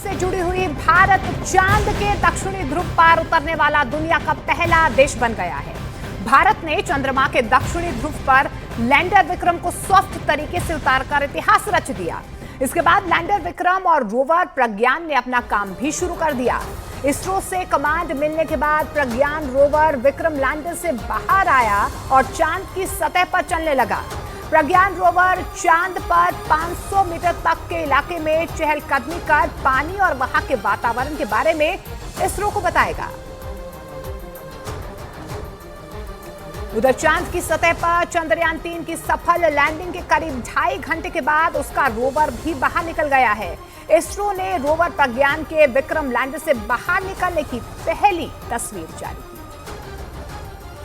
से जुड़ी हुई भारत चांद के दक्षिणी ध्रुव पर उतरने वाला दुनिया का पहला देश बन गया है। भारत ने चंद्रमा के दक्षिणी ध्रुव पर लैंडर विक्रम को सॉफ्ट तरीके से उतारकर इतिहास रच दिया। इसके बाद लैंडर विक्रम और रोवर प्रज्ञान ने अपना काम भी शुरू कर दिया। इसरो से कमांड मिलने के बाद प्रज्ञान रोवर विक्रम लैंडर से बाहर आया और चांद की सतह पर चलने लगा। प्रज्ञान रोवर चांद पर 500 मीटर तक के इलाके में चहलकदमी कर पानी और वहां के वातावरण के बारे में इसरो को बताएगा। उधर चांद की सतह पर चंद्रयान 3 की सफल लैंडिंग के करीब 2.5 घंटे के बाद उसका रोवर भी बाहर निकल गया है। इसरो ने रोवर प्रज्ञान के विक्रम लैंडर से बाहर निकलने की पहली तस्वीर जारी की,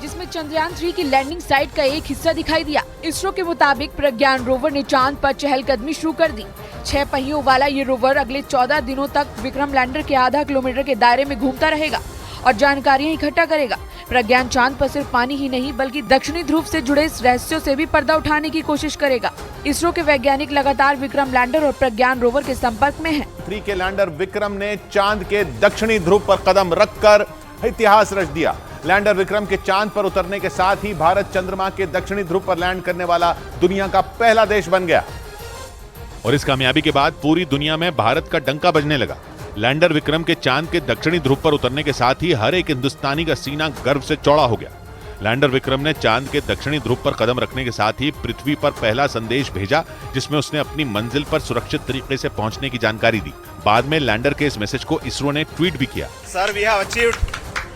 जिसमें चंद्रयान 3 की लैंडिंग साइट का एक हिस्सा दिखाई दिया। इसरो के मुताबिक प्रज्ञान रोवर ने चांद पर चहलकदमी शुरू कर दी। 6 पहियों वाला ये रोवर अगले 14 दिनों तक विक्रम लैंडर के आधा किलोमीटर के दायरे में घूमता रहेगा और जानकारियां इकट्ठा करेगा। प्रज्ञान चांद पर सिर्फ पानी ही नहीं बल्कि दक्षिणी ध्रुव से जुड़े इस रहस्यों से भी पर्दा उठाने की कोशिश करेगा। इसरो के वैज्ञानिक लगातार विक्रम लैंडर और प्रज्ञान रोवर के संपर्क में हैं। 3 के लैंडर विक्रम ने चांद के दक्षिणी ध्रुव पर कदम रखकर इतिहास रच दिया। लैंडर विक्रम के चांद पर उतरने के साथ ही भारत चंद्रमा के दक्षिणी ध्रुव पर लैंड करने वाला दुनिया का पहला देश बन गया। और इस कामयाबी के बाद पूरी दुनिया में भारत का डंका बजने लगा। लैंडर विक्रम के चांद के दक्षिणी ध्रुव पर उतरने के साथ ही हर एक हिंदुस्तानी का सीना गर्व से चौड़ा हो गया। लैंडर विक्रम ने चांद के दक्षिणी ध्रुव पर कदम रखने के साथ ही पृथ्वी पर पहला संदेश भेजा, जिसमें उसने अपनी मंजिल पर सुरक्षित तरीके से पहुंचने की जानकारी दी। बाद में लैंडर के इस मैसेज को इसरो ने ट्वीट भी किया। Sir, we have achieved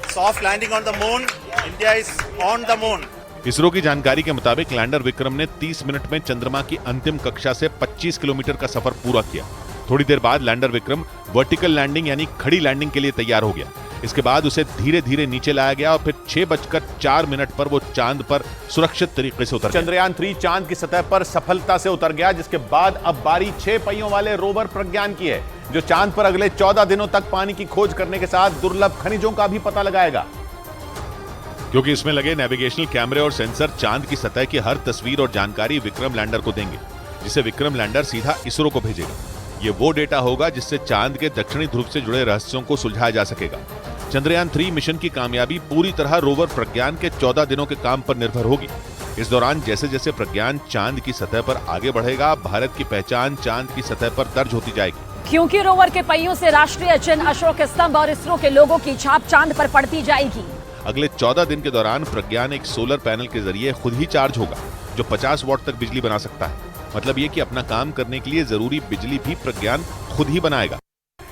soft landing on the moon. India is on the moon. ISRO की जानकारी के मुताबिक लैंडर विक्रम ने 30 मिनट में चंद्रमा की अंतिम कक्षा से 25 किलोमीटर का सफर पूरा किया। थोड़ी देर बाद लैंडर विक्रम वर्टिकल लैंडिंग यानी खड़ी लैंडिंग के लिए तैयार हो गया। इसके बाद उसे धीरे धीरे नीचे लाया गया और फिर 6:04 पर वो चांद पर सुरक्षित तरीके से उतर गया। चंद्रयान 3 चांद की सतह पर सफलता से उतर गया, जिसके बाद अब बारी 6 पहियों वाले रोवर प्रज्ञान की है, जो चांद पर अगले 14 दिनों तक पानी की खोज करने के साथ दुर्लभ खनिजों का भी पता लगाएगा। क्योंकि इसमें लगे नेविगेशनल कैमरे और सेंसर चांद की सतह की हर तस्वीर और जानकारी विक्रम लैंडर को देंगे, जिसे विक्रम लैंडर सीधा इसरो को भेजेगा। ये वो डेटा होगा जिससे चांद के दक्षिणी ध्रुव से जुड़े रहस्यों को सुलझाया जा सकेगा। चंद्रयान 3 मिशन की कामयाबी पूरी तरह रोवर प्रज्ञान के 14 दिनों के काम पर निर्भर होगी। इस दौरान जैसे जैसे प्रज्ञान चांद की सतह पर आगे बढ़ेगा, भारत की पहचान चांद की सतह पर दर्ज होती जाएगी। क्योंकि रोवर के पहियों से राष्ट्रीय चिन्ह, अशोक स्तंभ और इसरो के लोगों की छाप चांद पर पड़ती जाएगी। अगले 14 दिन के दौरान प्रज्ञान एक सोलर पैनल के जरिए खुद ही चार्ज होगा, जो 50 वॉट तक बिजली बना सकता है। मतलब ये कि अपना काम करने के लिए जरूरी बिजली भी प्रज्ञान खुद ही बनाएगा।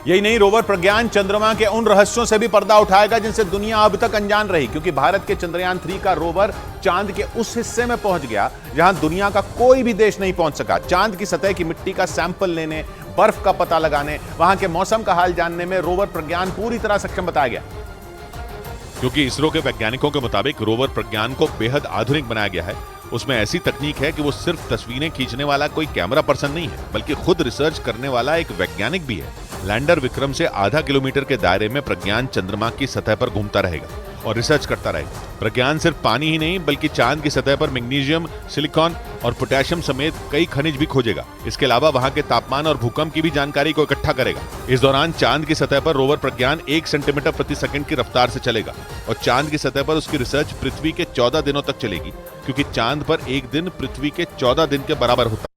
यही नहीं, रोवर प्रज्ञान चंद्रमा के उन रहस्यों से भी पर्दा उठाएगा जिनसे दुनिया अब तक अनजान रही, क्योंकि भारत के चंद्रयान 3 का रोवर चांद के उस हिस्से में पहुंच गया जहां दुनिया का कोई भी देश नहीं पहुंच सका। चांद की सतह की मिट्टी का सैंपल लेने, बर्फ का पता लगाने, वहां के मौसम का हाल जानने में रोवर प्रज्ञान पूरी तरह सक्षम बताया गया। क्योंकि इसरो के वैज्ञानिकों के मुताबिक रोवर प्रज्ञान को बेहद आधुनिक बनाया गया है। उसमें ऐसी तकनीक है कि वो सिर्फ तस्वीरें खींचने वाला कोई कैमरा पर्सन नहीं है, बल्कि खुद रिसर्च करने वाला एक वैज्ञानिक भी है। लैंडर विक्रम से आधा किलोमीटर के दायरे में प्रज्ञान चंद्रमा की सतह पर घूमता रहेगा और रिसर्च करता रहेगा। प्रज्ञान सिर्फ पानी ही नहीं बल्कि चांद की सतह पर मैग्नीशियम, सिलिकॉन और पोटेशियम समेत कई खनिज भी खोजेगा। इसके अलावा वहां के तापमान और भूकंप की भी जानकारी को इकट्ठा करेगा। इस दौरान चांद की सतह पर रोवर प्रज्ञान 1 सेंटीमीटर प्रति सेकंड की रफ्तार से चलेगा और चांद की सतह पर उसकी रिसर्च पृथ्वी के 14 दिनों तक चलेगी, क्योंकि चांद पर एक दिन पृथ्वी के 14 दिन के बराबर होता है।